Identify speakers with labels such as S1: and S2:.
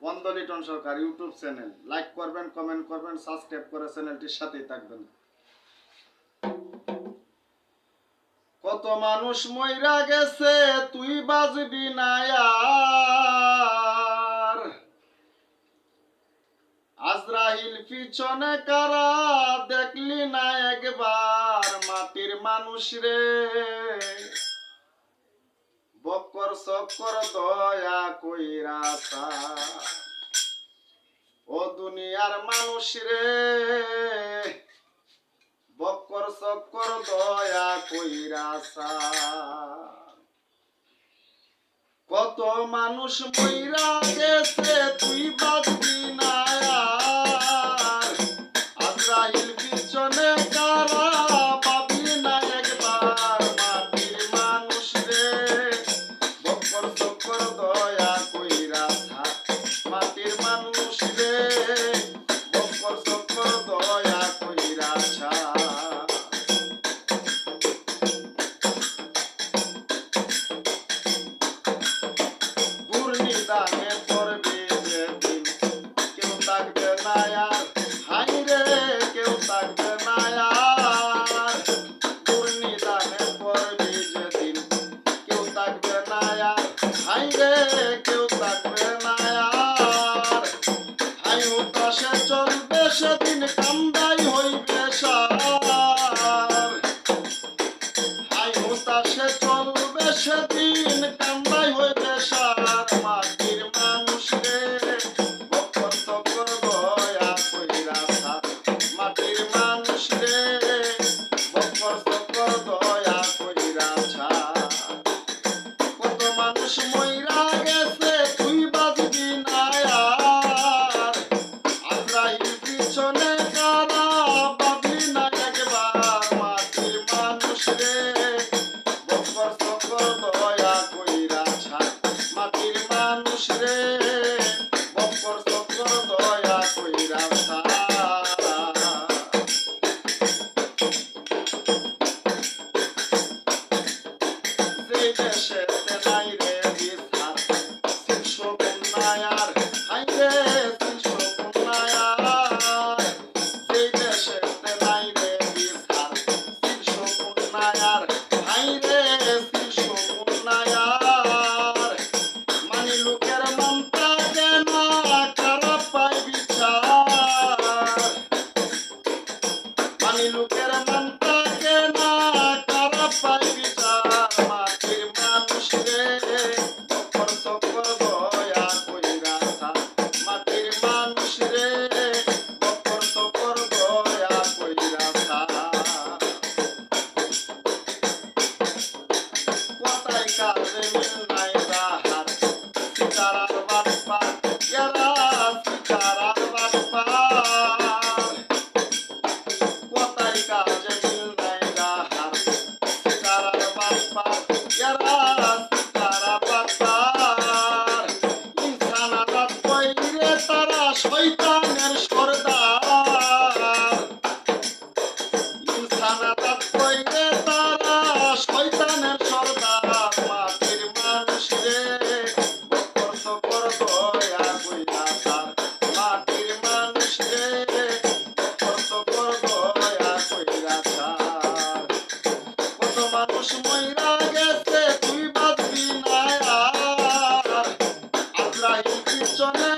S1: বন্ধ লিটন সরকার YouTube channel. Like করবেন, comment করবেন, সাবস্ক্রাইব করে চ্যানেলটির সাথেই থাকবেন। কত মানুষ মইরা গেছে, তুই বাজবি না আর। আজরাইল পিছনে কারা, দেখলি না একবার। মাটির মানুষ রে, বক্কর চক্কর দয়া কইরা সা। ও দুনিয়ার মানুষ রে, বক্কর চক্কর দয়া কইরা সা। কত মানুষ মইরা গেছে, তুই বাঁচবি না আর। আজরাইল পিছনে কারা, পাবি না একবার। মাটির মানুষ রে, বক্কর চক্কর দয়া কইরা সা। মাটির মানুষ রে, বক্কর চক্কর দয়া কইরা সা। দানে পড়বে যেদিন, কেউ থাকবে না আর। হাই রে, কেউ থাকবে না আর। দুর্নিদানে পড়বে যেদিন, কেউ থাকবে না আর। হাই রে, কেউ থাকবে না আর। হাই হুতাশে চলবে সেদিন, কান্দাই হইবে সার। হাই হুতাশে চলবে সেদিন, কান্দাই হইবে সার। মাটির মানুষ রে, বক্কর চক্কর দয়া কইরা সা। মাটির মানুষ রে, বক্কর চক্কর দয়া কইরা সা। কত মানুষ মইরা গেছে, তুই বাঁচবি না আর। আজরাইল পিছনে কারা, পাবি না একবার। মাটির মানুষ রে, বক্কর চক্কর দয়া কইরা সা। মাটির মানুষ রে, বক্কর চক্কর দয়া কইরা সা। যেই দেশেতে নাই রে বিচার, শীর্ষ কন্যায়ার। হাই রে, শীর্ষ কন্যায়ার। যেই দেশেতে নাই রে বিচার, শীর্ষ কন্যায়ার। হাই রে, শীর্ষ কন্যায়ার। মানি লোকের মন থাকে না, খারাপ পায় বিচার। মানি লোকের মন থাকে না, খারাপ পায় বিচার। মাটির মানুষ রে, বক্কর চক্কর দয়া কইরা সা। মাটির মানুষ রে, বক্কর চক্কর দয়া কইরা সা। কথায় কাজে মিল নাই তাহার, সিতারার বাপ্পা এরা সিতারার বাপ্পা। কথায় কাজে মিল নাই তাহার, সিতারার বাপ্পা এরা সিতারা বাপ্পা। ইনসান আজাদ কইরে তারা শয়তানের সর্দার। ইনসান আজাদ কইরে তারা শয়তানের সর্দার। মাটির মানুষ রে, বক্কর চক্কর দয়া কইরা সা। মাটির মানুষ রে, বক্কর চক্কর দয়া কইরা সা। কত মানুষ মইরা গেছে, তুই বাঁচবি না আর। আজরাইল পিছনে